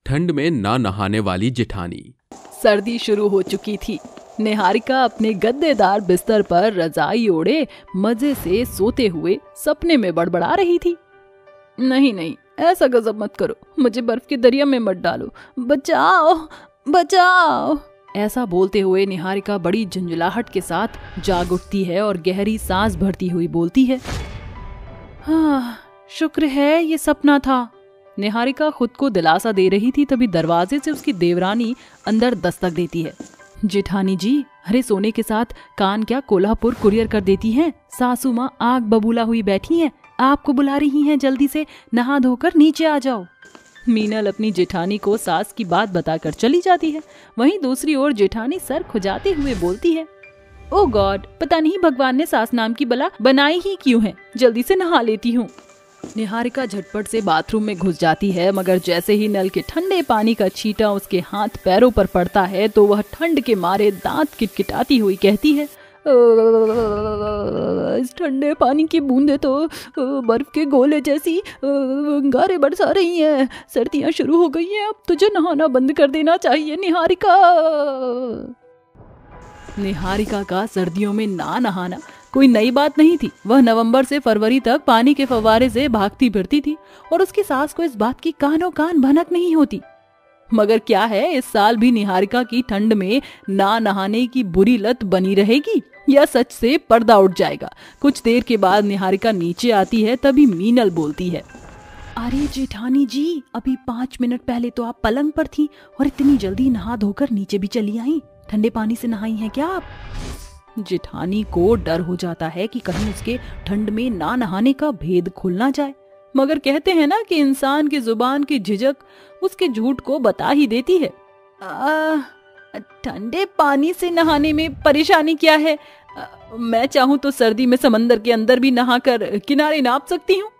ठंड में ना नहाने वाली जेठानी। सर्दी शुरू हो चुकी थी। निहारिका अपने गद्देदार बिस्तर पर रजाई ओढ़े मजे से सोते हुए सपने में बड़बड़ा रही थी। नहीं नहीं, ऐसा गजब मत करो, मुझे बर्फ के दरिया में मत डालो, बचाओ बचाओ। ऐसा बोलते हुए निहारिका बड़ी झुंझलाहट के साथ जाग उठती है और गहरी सांस भरती हुई बोलती है, हाँ, शुक्र है ये सपना था। निहारिका खुद को दिलासा दे रही थी, तभी दरवाजे से उसकी देवरानी अंदर दस्तक देती है। जेठानी जी, अरे सोने के साथ कान क्या कोल्हापुर कुरियर कर देती हैं? सासू माँ आग बबूला हुई बैठी हैं, आपको बुला रही हैं, जल्दी से नहा धोकर नीचे आ जाओ। मीनल अपनी जेठानी को सास की बात बताकर चली जाती है। वहीं दूसरी ओर जेठानी सर खुजाते हुए बोलती है, ओ गॉड, पता नहीं भगवान ने सास नाम की बला बनाई ही क्यों है, जल्दी से नहा लेती हूँ। निहारिका झटपट से बाथरूम में घुस जाती है, मगर जैसे ही नल के ठंडे पानी का छींटा उसके हाथ पैरों पर पड़ता है तो वह ठंड के मारे दांत किटकिटाती हुई कहती है, इस ठंडे पानी की बूंदें तो बर्फ के गोले जैसी गारे बरसा रही हैं। सर्दियां शुरू हो गई हैं, अब तुझे नहाना बंद कर देना चाहिए निहारिका। निहारिका का सर्दियों में ना नहाना कोई नई बात नहीं थी। वह नवंबर से फरवरी तक पानी के फव्वारे से भागती फिरती थी और उसकी सास को इस बात की कानों कान भनक नहीं होती। मगर क्या है, इस साल भी निहारिका की ठंड में ना नहाने की बुरी लत बनी रहेगी या सच से पर्दा उठ जाएगा। कुछ देर के बाद निहारिका नीचे आती है, तभी मीनल बोलती है, अरे जेठानी जी, अभी 5 मिनट पहले तो आप पलंग पर थी और इतनी जल्दी नहा धोकर नीचे भी चली आई। ठंडे पानी से नहाई हैं क्या आप? जेठानी को डर हो जाता है कि कहीं उसके ठंड में ना नहाने का भेद खुल ना जाए, मगर कहते हैं ना कि इंसान की जुबान की झिझक उसके झूठ को बता ही देती है। ठंडे पानी से नहाने में परेशानी क्या है? मैं चाहूँ तो सर्दी में समंदर के अंदर भी नहाकर किनारे नाप सकती हूँ।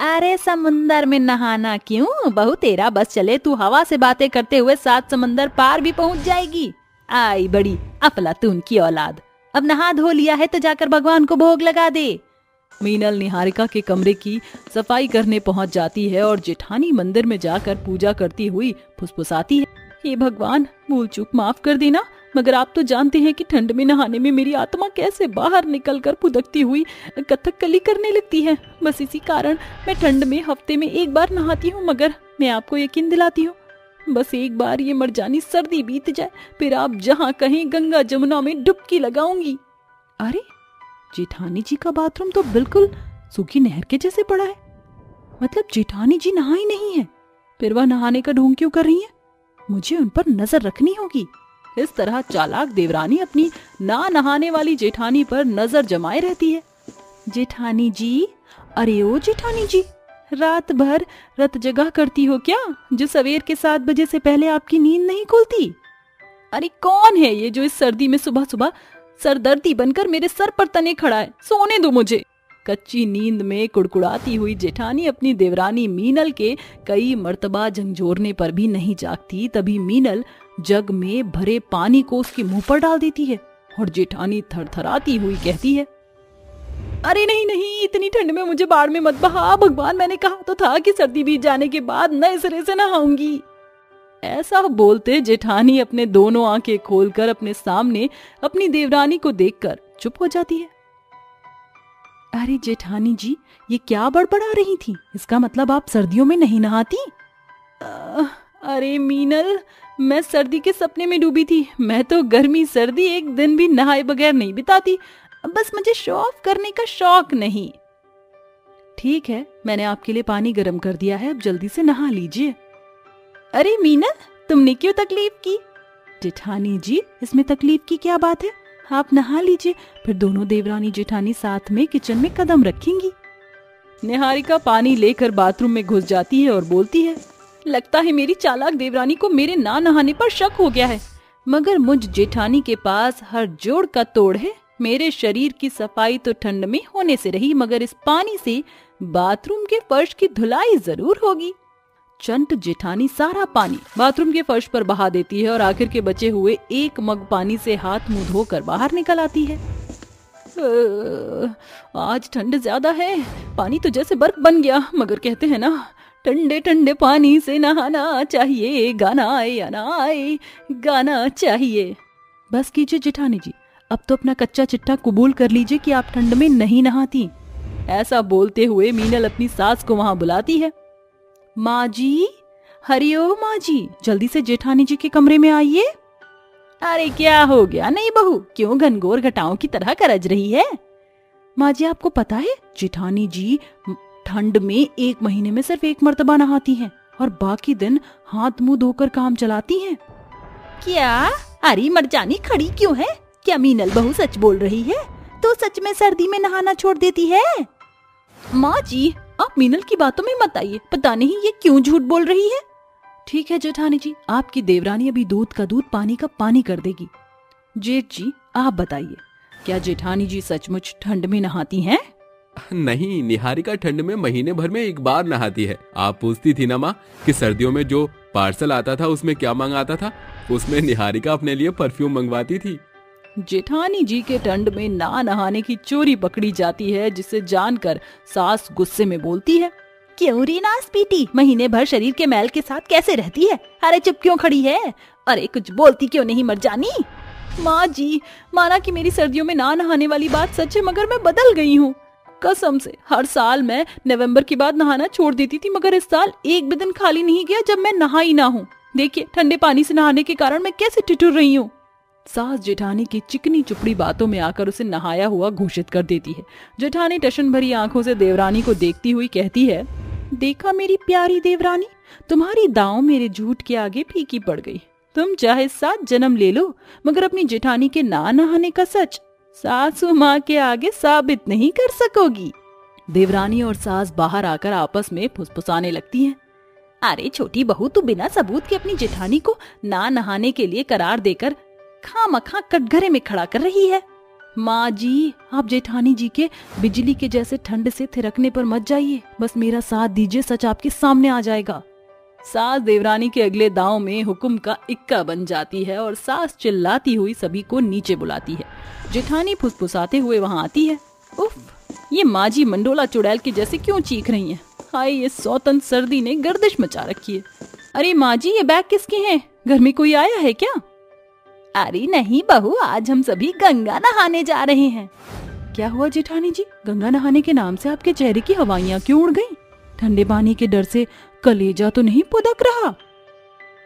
अरे समुंदर में नहाना क्यों बहू, तेरा बस चले तू हवा से बातें करते हुए 7 समंदर पार भी पहुँच जाएगी। आई बड़ी अफलातून की औलाद, अब नहा धो लिया है तो जाकर भगवान को भोग लगा दे। मीनल निहारिका के कमरे की सफाई करने पहुंच जाती है और जेठानी मंदिर में जाकर पूजा करती हुई फुसफुसाती है, हे भगवान, भूल चूक माफ कर देना, मगर आप तो जानते हैं कि ठंड में नहाने में मेरी आत्मा कैसे बाहर निकलकर फुदकती हुई कथकली करने लगती है। बस इसी कारण मैं ठंड में हफ्ते में 1 बार नहाती हूँ, मगर मैं आपको यकीन दिलाती हूँ, बस एक बार ये मरजानी सर्दी बीत जाए, फिर आप जहाँ कहीं गंगा जमुना में डुबकी लगाऊंगी। अरे जेठानी जी का बाथरूम तो बिल्कुल सूखी नहर के जैसे पड़ा है, मतलब जेठानी जी नहाई नहीं है, फिर वह नहाने का ढोंग क्यों कर रही है? मुझे उन पर नजर रखनी होगी। इस तरह चालाक देवरानी अपनी ना नहाने वाली जेठानी पर नजर जमाए रहती है। जेठानी जी, अरे ओ जेठानी जी, रात भर रत जगह करती हो क्या, जो सवेर के 7 बजे से पहले आपकी नींद नहीं खुलती? अरे कौन है ये जो इस सर्दी में सुबह सुबह सरदर्दी बनकर मेरे सर पर तने खड़ा है? सोने दो मुझे। कच्ची नींद में कुड़कुड़ाती हुई जेठानी अपनी देवरानी मीनल के कई मर्तबा झंझोरने पर भी नहीं जागती। तभी मीनल जग में भरे पानी को उसके मुंह पर डाल देती है और जेठानी थरथराती हुई कहती है, अरे नहीं नहीं, इतनी ठंड में मुझे बाढ़ में मत बहा, भगवान, मैंने कहा तो था कि सर्दी बीत जाने के बाद नए सिरे से नहाऊंगी। ऐसा बोलते जेठानी अपने दोनों आंखें खोलकर अपने सामने अपनी देवरानी को देखकर चुप हो जाती है। अरे जेठानी जी, ये क्या बड़बड़ा रही थी? इसका मतलब आप सर्दियों में नहीं नहाती? अरे मीनल, मैं सर्दी के सपने में डूबी थी। मैं तो गर्मी सर्दी एक दिन भी नहाए बगैर नहीं बिताती, बस मुझे शो ऑफ करने का शौक नहीं। ठीक है, मैंने आपके लिए पानी गर्म कर दिया है, अब जल्दी से नहा लीजिए। अरे मीनल, तुमने क्यों तकलीफ की? जेठानी जी, इसमें तकलीफ की क्या बात है, आप नहा लीजिए, फिर दोनों देवरानी जेठानी साथ में किचन में कदम रखेंगी। निहारिका पानी लेकर बाथरूम में घुस जाती है और बोलती है, लगता है मेरी चालाक देवरानी को मेरे ना नहाने पर शक हो गया है, मगर मुझ जेठानी के पास हर जोड़ का तोड़ है। मेरे शरीर की सफाई तो ठंड में होने से रही, मगर इस पानी से बाथरूम के फर्श की धुलाई जरूर होगी। चंट जेठानी सारा पानी बाथरूम के फर्श पर बहा देती है और आखिर के बचे हुए 1 मग पानी से हाथ मुंह धोकर बाहर निकल आती है। आज ठंड ज्यादा है, पानी तो जैसे बर्फ बन गया, मगर कहते हैं ना, ठंडे ठंडे पानी से नहाना चाहिए, गाना आए या ना आए, गाना चाहिए। बस कीजिए जेठानी जी, अब तो अपना कच्चा चिट्ठा कबूल कर लीजिए कि आप ठंड में नहीं नहाती। ऐसा बोलते हुए मीनल अपनी सास को वहां बुलाती है। माँ जी, हरिओम माँ जी, जल्दी से जेठानी जी के कमरे में आइए। अरे क्या हो गया नई बहू, क्यों घनघोर घटाओं की तरह गरज रही है? माँ जी आपको पता है जेठानी जी ठंड में 1 महीने में सिर्फ 1 मर्तबा नहाती हैं और बाकी दिन हाथ मुंह धोकर काम चलाती हैं। क्या? अरे मरजानी खड़ी क्यों है? क्या मीनल बहू सच बोल रही है? तो सच में सर्दी में नहाना छोड़ देती है? माँ जी आप मीनल की बातों में मत आइए, पता नहीं ये क्यों झूठ बोल रही है। ठीक है जेठानी जी, आपकी देवरानी अभी दूध का दूध पानी का पानी कर देगी। जेठ जी आप बताइए, क्या जेठानी जी सचमुच ठंड में नहाती हैं? नहीं, निहारिका ठंड में महीने भर में 1 बार नहाती है। आप पूछती थी ना माँ कि सर्दियों में जो पार्सल आता था उसमें क्या मंगाता था? उसमें निहारिका अपने लिए परफ्यूम मंगवाती थी। जेठानी जी के ठंड में ना नहाने की चोरी पकड़ी जाती है, जिसे जानकर सास गुस्से में बोलती है, क्यों री नास पीटी, महीने भर शरीर के मैल के साथ कैसे रहती है? अरे चुप क्यों खड़ी है? अरे कुछ बोलती क्यों नहीं मरजानी? माँ जी माना कि मेरी सर्दियों में ना नहाने वाली बात सच है, मगर मैं बदल गई हूँ। कसम से हर साल मैं नवंबर के बाद नहाना छोड़ देती थी, मगर इस साल एक भी दिन खाली नहीं गया जब मैं नहा ही ना हूँ। देखिए ठंडे पानी से नहाने के कारण मैं कैसे ठिठुर रही हूँ। सास जेठानी की चिकनी चुपड़ी बातों में आकर उसे नहाया हुआ घोषित कर देती है। जेठानी टशन भरी आंखों से देवरानी को देखती हुई कहती है, देखा मेरी प्यारी देवरानी, तुम्हारी दांव मेरे झूठ के आगे फीकी पड़ गई। तुम चाहे 7 जन्म ले लो, मगर अपनी जेठानी के ना नहाने का सच सासू माँ के आगे साबित नहीं कर सकोगी। देवरानी और सास बाहर आकर आपस में फुसफुसाने लगती हैं। अरे छोटी बहू, तू बिना सबूत के अपनी जेठानी को ना नहाने के लिए करार देकर खामखा कटघरे में खड़ा कर रही है। माँ जी आप जेठानी जी के बिजली के जैसे ठंड से थिरकने पर मत जाइए, बस मेरा साथ दीजिए, सच आपके सामने आ जाएगा। सास देवरानी के अगले दांव में हुक्म का इक्का बन जाती है और सास चिल्लाती हुई सभी को नीचे बुलाती है। जेठानी फुसफुसाते हुए वहां आती है। उफ, ये माँ जी मंडोला चुड़ैल के जैसे क्यों चीख रही हैं? हाय, ये सौतन सर्दी ने गर्दिश मचा रखी है। अरे माँ जी ये बैग किसके हैं? घर में कोई आया है क्या? अरे नहीं बहू, आज हम सभी गंगा नहाने जा रहे हैं। क्या हुआ जेठानी जी, गंगा नहाने के नाम से आपके चेहरे की हवाइयाँ क्यों उड़ गईं? ठंडे पानी के डर से कलेजा तो नहीं पुदक रहा?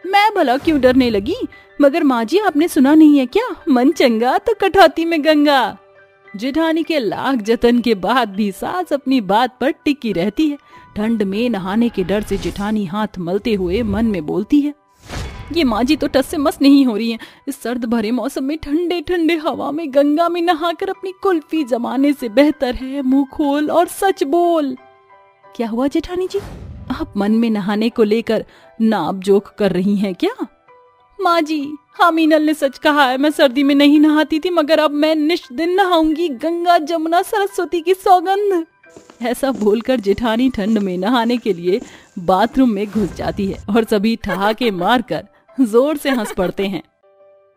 मैं भला क्यों डरने लगी? मगर माँ जी आपने सुना नहीं है क्या, मन चंगा तो कटौती में गंगा। जेठानी के लाख जतन के बाद भी सास अपनी बात पर टिकी रहती है। ठंड में नहाने के डर से जेठानी हाथ मलते हुए मन में बोलती है, ये माँ जी तो टस से मस नहीं हो रही हैं। इस सर्द भरे मौसम में ठंडे ठंडे हवा में गंगा में नहाकर अपनी कुल्फी जमाने से बेहतर है मुंह खोल और सच बोल। क्या हुआ जेठानी जी, आप मन में नहाने को लेकर नाप जोक कर रही हैं क्या? माँ जी हाँ, मीनल ने सच कहा है, मैं सर्दी में नहीं नहाती थी, मगर अब मैं निष्दिन नहाऊंगी, गंगा जमुना सरस्वती की सौगंध। ऐसा बोलकर जेठानी ठंड में नहाने के लिए बाथरूम में घुस जाती है और सभी ठहाके मारकर जोर से हंस पड़ते हैं।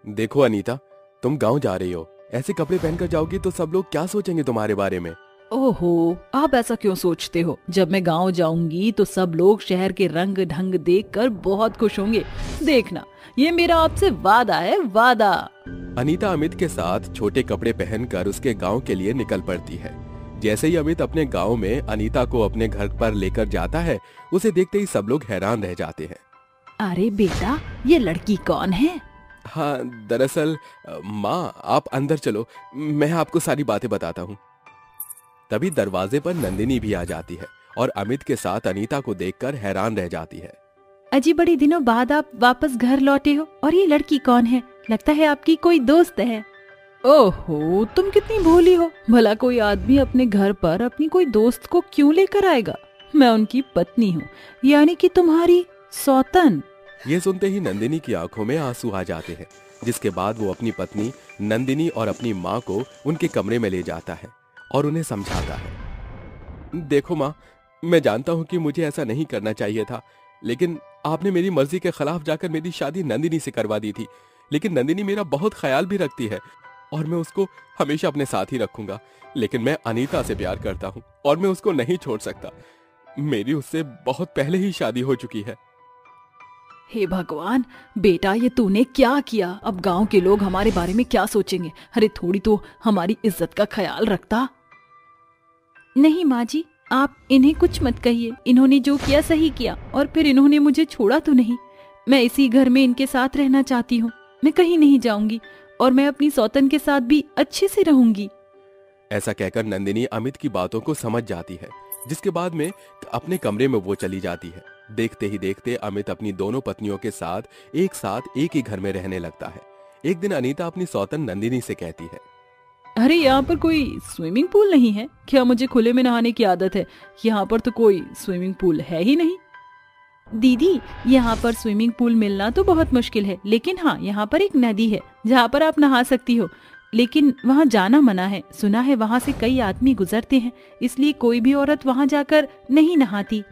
देखो अनीता, तुम गांव जा रही हो, ऐसे कपड़े पहनकर जाओगी तो सब लोग क्या सोचेंगे तुम्हारे बारे में? ओहो, आप ऐसा क्यों सोचते हो? जब मैं गांव जाऊंगी तो सब लोग शहर के रंग ढंग देखकर बहुत खुश होंगे। देखना, ये मेरा आपसे वादा है, वादा। अनीता अमित के साथ छोटे कपड़े पहनकर उसके गांव के लिए निकल पड़ती है। जैसे ही अमित अपने गांव में अनीता को अपने घर पर लेकर जाता है, उसे देखते ही सब लोग हैरान रह जाते हैं। अरे बेटा, ये लड़की कौन है? हाँ, दरअसल माँ आप अंदर चलो, मैं आपको सारी बातें बताता हूँ। तभी दरवाजे पर नंदिनी भी आ जाती है और अमित के साथ अनीता को देखकर हैरान रह जाती है। अजी बड़े दिनों बाद आप वापस घर लौटे हो, और ये लड़की कौन है? लगता है आपकी कोई दोस्त है। ओहो, तुम कितनी भोली हो, भला कोई आदमी अपने घर पर अपनी कोई दोस्त को क्यों लेकर आएगा? मैं उनकी पत्नी हूँ, यानी कि तुम्हारी सौतन। ये सुनते ही नंदिनी की आंखों में आंसू आ जाते हैं, जिसके बाद वो अपनी पत्नी नंदिनी और अपनी माँ को उनके कमरे में ले जाता है और उन्हें समझाता है। देखो माँ, मैं जानता हूँ कि मुझे ऐसा नहीं करना चाहिए था, लेकिन आपने मेरी मर्जी के खिलाफ जाकर मेरी शादी नंदिनी से करवा दी थी। लेकिन नंदिनी मेरा बहुत ख्याल भी रखती है और मैं उसको हमेशा अपने साथ ही रखूंगा। लेकिन मैं अनीता से प्यार करता हूँ और मैं उसको नहीं छोड़ सकता। मेरी उससे बहुत पहले ही शादी हो चुकी है। हे भगवान, बेटा ये तूने क्या किया? अब गांव के लोग हमारे बारे में क्या सोचेंगे? अरे थोड़ी तो हमारी इज्जत का ख्याल रखता। नहीं माँ जी, आप इन्हें कुछ मत कहिए। इन्होंने जो किया सही किया, और फिर इन्होंने मुझे छोड़ा तो नहीं। मैं इसी घर में इनके साथ रहना चाहती हूँ। मैं कहीं नहीं जाऊंगी, और मैं अपनी सौतन के साथ भी अच्छे से रहूंगी। ऐसा कहकर नंदिनी अमित की बातों को समझ जाती है, जिसके बाद में अपने कमरे में वो चली जाती है। देखते ही देखते अमित अपनी दोनों पत्नियों के साथ एक ही घर में रहने लगता है। एक दिन अनीता अपनी सौतन नंदिनी से कहती है, अरे यहाँ पर कोई स्विमिंग पूल नहीं है क्या? मुझे खुले में नहाने की आदत है। यहाँ पर तो कोई स्विमिंग पूल है ही नहीं। दीदी, यहाँ पर स्विमिंग पूल मिलना तो बहुत मुश्किल है, लेकिन हाँ, यहाँ पर एक नदी है जहाँ पर आप नहा सकती हो, लेकिन वहाँ जाना मना है। सुना है वहाँ से कई आदमी गुजरते हैं, इसलिए कोई भी औरत वहाँ जाकर नहीं नहाती।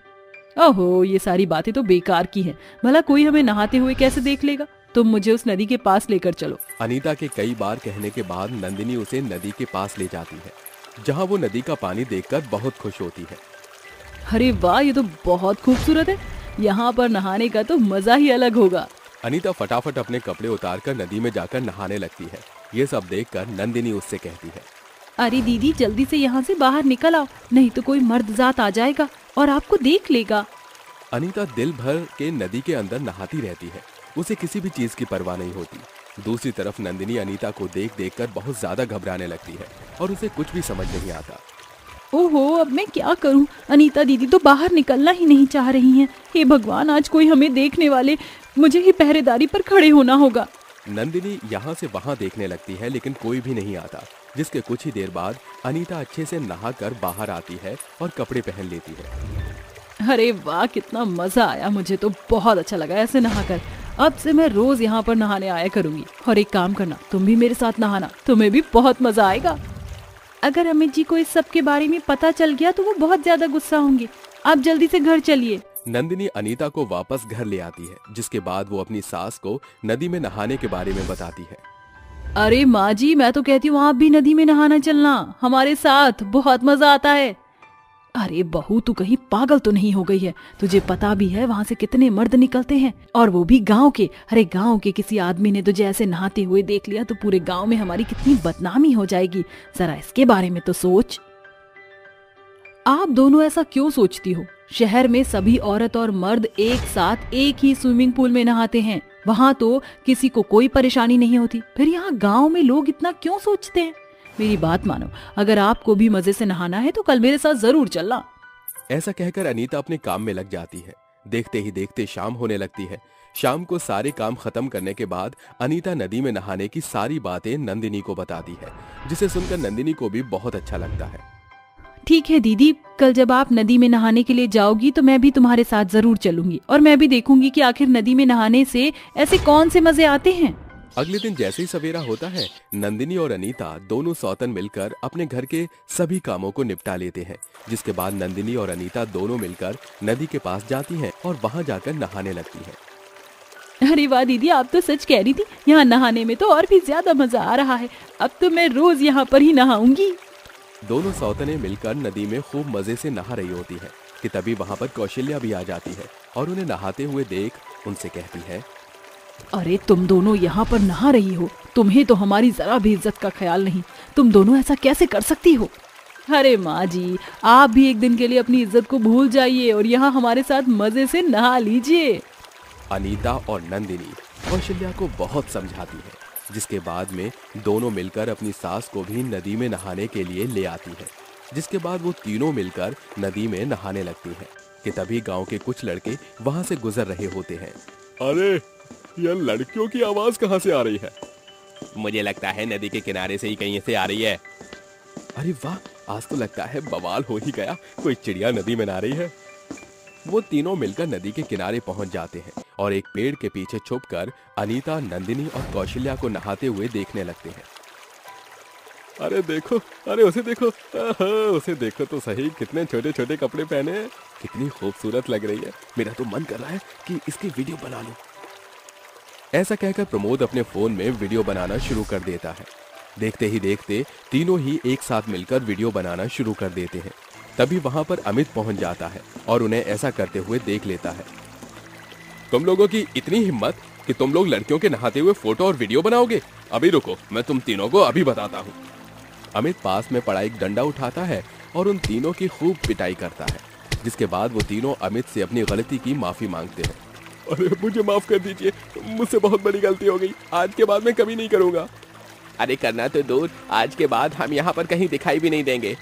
ओहो, ये सारी बातें तो बेकार की हैं। भला कोई हमें नहाते हुए कैसे देख लेगा? तुम मुझे उस नदी के पास लेकर चलो। अनीता के कई बार कहने के बाद नंदिनी उसे नदी के पास ले जाती है, जहाँ वो नदी का पानी देखकर बहुत खुश होती है। अरे वाह, ये तो बहुत खूबसूरत है। यहाँ पर नहाने का तो मजा ही अलग होगा। अनीता फटाफट अपने कपड़े उतारकर नदी में जाकर नहाने लगती है। ये सब देखकर नंदिनी उससे कहती है, अरे दीदी, जल्दी से यहाँ से बाहर निकल आओ, नहीं तो कोई मर्द जात आ जाएगा और आपको देख लेगा। अनीता दिल भर के नदी के अंदर नहाती रहती है। उसे किसी भी चीज की परवाह नहीं होती। दूसरी तरफ नंदिनी अनीता को देख देख कर बहुत ज्यादा घबराने लगती है और उसे कुछ भी समझ नहीं आता। ओहो, अब मैं क्या करूं? अनीता दीदी तो बाहर निकलना ही नहीं चाह रही हैं। हे भगवान, आज कोई हमें देखने वाले, मुझे ही पहरेदारी पर खड़े होना होगा। नंदिनी यहाँ से वहाँ देखने लगती है, लेकिन कोई भी नहीं आता। जिसके कुछ ही देर बाद अनीता अच्छे से नहाकर बाहर आती है और कपड़े पहन लेती है। अरे वाह, कितना मजा आया। मुझे तो बहुत अच्छा लगा ऐसे नहाकर। अब से मैं रोज यहाँ पर नहाने आया करूंगी। और एक काम करना, तुम भी मेरे साथ नहाना, तुम्हें भी बहुत मजा आएगा। अगर अमित जी को इस सब के बारे में पता चल गया तो वो बहुत ज्यादा गुस्सा होंगे। आप जल्दी से घर चलिए। नंदिनी अनीता को वापस घर ले आती है, जिसके बाद वो अपनी सास को नदी में नहाने के बारे में बताती है। अरे माँ जी, मैं तो कहती हूँ आप भी नदी में नहाना चलना हमारे साथ, बहुत मजा आता है। अरे बहू, तू कहीं पागल तो नहीं हो गई है? तुझे पता भी है वहाँ से कितने मर्द निकलते हैं, और वो भी गांव के। अरे गांव के किसी आदमी ने तुझे ऐसे नहाते हुए देख लिया तो पूरे गांव में हमारी कितनी बदनामी हो जाएगी। जरा इसके बारे में तो सोच। आप दोनों ऐसा क्यों सोचती हो? शहर में सभी औरत और मर्द एक साथ एक ही स्विमिंग पूल में नहाते हैं। वहाँ तो किसी को कोई परेशानी नहीं होती। फिर यहाँ गाँव में लोग इतना क्यों सोचते हैं? मेरी बात मानो, अगर आपको भी मजे से नहाना है तो कल मेरे साथ जरूर चलना। ऐसा कहकर अनीता अपने काम में लग जाती है। देखते ही देखते शाम होने लगती है। शाम को सारे काम खत्म करने के बाद अनीता नदी में नहाने की सारी बातें नंदिनी को बताती है, जिसे सुनकर नंदिनी को भी बहुत अच्छा लगता है। ठीक है दीदी, कल जब आप नदी में नहाने के लिए जाओगी तो मैं भी तुम्हारे साथ जरूर चलूंगी, और मैं भी देखूंगी कि आखिर नदी में नहाने से ऐसे कौन से मजे आते हैं। अगले दिन जैसे ही सवेरा होता है, नंदिनी और अनीता दोनों सौतन मिलकर अपने घर के सभी कामों को निपटा लेते हैं। जिसके बाद नंदिनी और अनीता दोनों मिलकर नदी के पास जाती हैं और वहां जाकर नहाने लगती हैं। अरे वाह दीदी, आप तो सच कह रही थी। यहाँ नहाने में तो और भी ज्यादा मजा आ रहा है। अब तो मैं रोज यहाँ पर ही नहाऊंगी। दोनों सौतनें मिलकर नदी में खूब मजे से नहा रही होती है कि तभी वहाँ पर कौशल्या भी आ जाती है और उन्हें नहाते हुए देख उनसे कहती है, अरे तुम दोनों यहाँ पर नहा रही हो, तुम्हें तो हमारी जरा भी इज्जत का ख्याल नहीं। तुम दोनों ऐसा कैसे कर सकती हो? अरे माँ जी, आप भी एक दिन के लिए अपनी इज्जत को भूल जाइए और यहाँ हमारे साथ मजे से नहा लीजिए। अनीता और नंदिनी कौशल्या को बहुत समझाती है, जिसके बाद में दोनों मिलकर अपनी सास को भी नदी में नहाने के लिए ले आती है। जिसके बाद वो तीनों मिलकर नदी में नहाने लगती हैं कि तभी गांव के कुछ लड़के वहां से गुजर रहे होते हैं। अरे ये लड़कियों की आवाज कहाँ से आ रही है? मुझे लगता है नदी के किनारे से ही कहीं से आ रही है। अरे वाह, आज तो लगता है बवाल हो ही गया, कोई चिड़िया नदी में नहा रही है। वो तीनों मिलकर नदी के किनारे पहुंच जाते हैं और एक पेड़ के पीछे छुपकर अनीता, नंदिनी और कौशल्या को नहाते हुए देखने लगते हैं। अरे देखो, अरे उसे देखो, उसे देखो तो सही, कितने छोटे छोटे कपड़े पहने हैं, कितनी खूबसूरत लग रही है। मेरा तो मन कर रहा है कि इसकी वीडियो बना लूं। ऐसा कहकर प्रमोद अपने फोन में वीडियो बनाना शुरू कर देता है। देखते ही देखते तीनों ही एक साथ मिलकर वीडियो बनाना शुरू कर देते हैं। तभी वहां पर अमित पहुंच जाता है और उन्हें ऐसा करते हुए देख लेता है। तुम लोगों की इतनी हिम्मत कि तुम लोग लड़कियों के नहाते हुए फोटो और वीडियो बनाओगे? अभी रुको, मैं तुम तीनों को अभी बताता हूँ। अमित पास में पड़ा एक डंडा उठाता है और उन तीनों की खूब पिटाई करता है, जिसके बाद वो तीनों अमित से अपनी गलती की माफी मांगते हैं। अरे मुझे माफ कर दीजिए, मुझसे बहुत बड़ी गलती हो गई, आज के बाद मैं कभी नहीं करूंगा। अरे करना तो दूर, आज के बाद हम यहाँ पर कहीं दिखाई भी नहीं देंगे।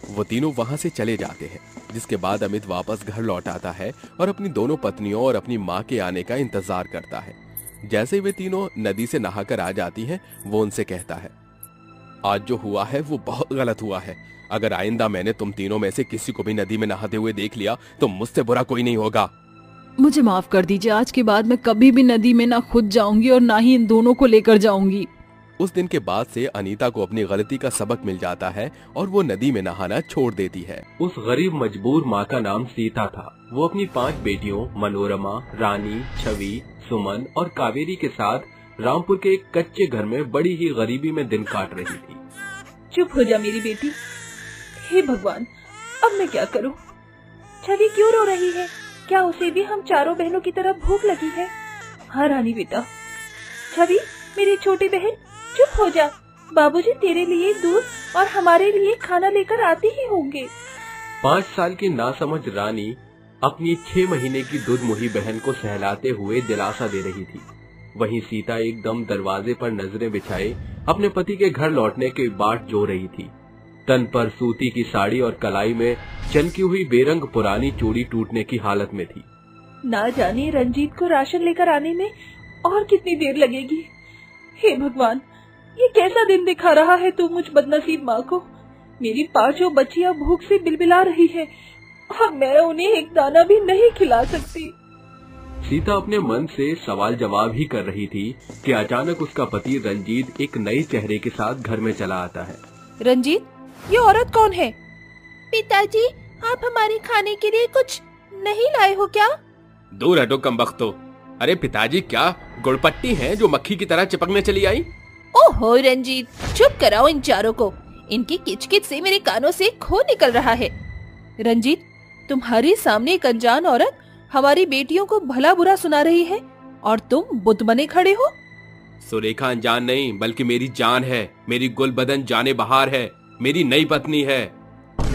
वो तीनों वहां से चले जाते हैं, जिसके बाद अमित वापस घर लौट आता है और अपनी दोनों पत्नियों और अपनी माँ के आने का इंतजार करता है। जैसे वे तीनों नदी से नहाकर आ जाती हैं, वो उनसे कहता है, आज जो हुआ है वो बहुत गलत हुआ है। अगर आइंदा मैंने तुम तीनों में से किसी को भी नदी में नहाते हुए देख लिया तो मुझसे बुरा कोई नहीं होगा। मुझे माफ कर दीजिए, आज के बाद मैं कभी भी नदी में ना खुद जाऊंगी और ना ही इन दोनों को लेकर जाऊंगी। उस दिन के बाद से अनीता को अपनी गलती का सबक मिल जाता है और वो नदी में नहाना छोड़ देती है। उस गरीब मजबूर माँ का नाम सीता था। वो अपनी 5 बेटियों मनोरमा, रानी, छवि, सुमन और कावेरी के साथ रामपुर के एक कच्चे घर में बड़ी ही गरीबी में दिन काट रही थी। चुप हो जा मेरी बेटी। हे भगवान, अब मैं क्या करूं? छवि क्यों रो रही है? क्या उसे भी हम चारों बहनों की तरह भूख लगी है? हाँ रानी बेटा। छवि मेरी छोटी बहन, चुप हो जा। बाबूजी तेरे लिए दूध और हमारे लिए खाना लेकर आते ही होंगे। 5 साल की नासमझ रानी अपनी 6 महीने की दुधमुही बहन को सहलाते हुए दिलासा दे रही थी। वहीं सीता एकदम दरवाजे पर नजरें बिछाए अपने पति के घर लौटने की बाट जो रही थी। तन पर सूती की साड़ी और कलाई में चमकी हुई बेरंग पुरानी चूड़ी टूटने की हालत में थी। ना जाने रंजीत को राशन लेकर आने में और कितनी देर लगेगी। हे भगवान, ये कैसा दिन दिखा रहा है तू मुझ बदनसीब माँ को। मेरी 5 बच्चियां भूख से बिलबिला रही है और मैं उन्हें एक दाना भी नहीं खिला सकती। सीता अपने मन से सवाल जवाब ही कर रही थी कि अचानक उसका पति रंजीत एक नए चेहरे के साथ घर में चला आता है। रंजीत, ये औरत कौन है? पिताजी, आप हमारे खाने के लिए कुछ नहीं लाए हो क्या? दूर हटो कमबख्तो। अरे पिताजी क्या गुड़पट्टी है जो मक्खी की तरह चिपकने चली आई? ओहो रंजीत, चुप कराओ इन चारों को। इनकी किचकिच से मेरे कानों से खून निकल रहा है। रंजीत, तुम्हारे सामने एक अनजान औरत हमारी बेटियों को भला बुरा सुना रही है और तुम बुत बने खड़े हो। सुरेखा अनजान नहीं बल्कि मेरी जान है, मेरी गुल बदन जाने बहार है, मेरी नई पत्नी है।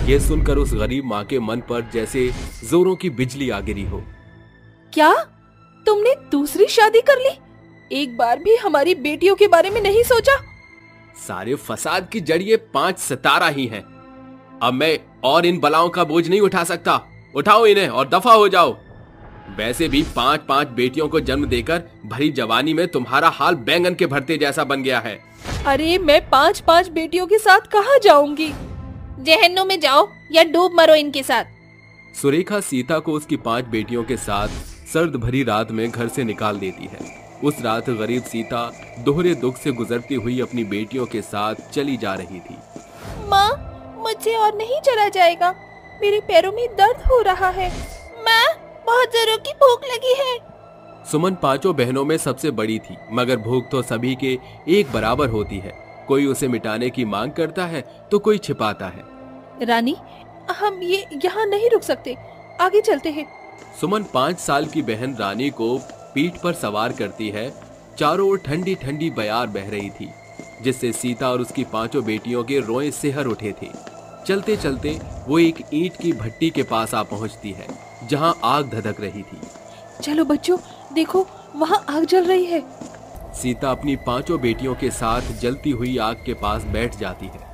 ये सुनकर उस गरीब माँ के मन पर जैसे जोरों की बिजली आ गिरी हो। क्या तुमने दूसरी शादी कर ली? एक बार भी हमारी बेटियों के बारे में नहीं सोचा? सारे फसाद की जड़ ये 5 सितारा ही हैं। अब मैं और इन बलाओं का बोझ नहीं उठा सकता। उठाओ इन्हें और दफा हो जाओ। वैसे भी 5-5 बेटियों को जन्म देकर भरी जवानी में तुम्हारा हाल बैंगन के भरते जैसा बन गया है। अरे मैं 5-5 बेटियों के साथ कहाँ जाऊंगी? जहन्नुम में जाओ या डूब मरो इनके साथ। सुरेखा सीता को उसकी 5 बेटियों के साथ सर्द भरी रात में घर से निकाल देती है। उस रात गरीब सीता दोहरे दुख से गुजरती हुई अपनी बेटियों के साथ चली जा रही थी। माँ, मुझसे और नहीं चला जाएगा, मेरे पैरों में दर्द हो रहा है। माँ, बहुत जोरों की भूख लगी है। सुमन 5 बहनों में सबसे बड़ी थी, मगर भूख तो सभी के एक बराबर होती है। कोई उसे मिटाने की मांग करता है तो कोई छिपाता है। रानी, हम ये यहाँ नहीं रुक सकते, आगे चलते हैं। सुमन 5 साल की बहन रानी को पीठ पर सवार करती है। चारों ओर ठंडी ठंडी बयार बह रही थी, जिससे सीता और उसकी 5 बेटियों के रोए सिहर उठे थे। चलते चलते वो एक ईंट की भट्टी के पास आ पहुंचती है, जहां आग धधक रही थी। चलो बच्चों, देखो वहाँ आग जल रही है। सीता अपनी 5 बेटियों के साथ जलती हुई आग के पास बैठ जाती है।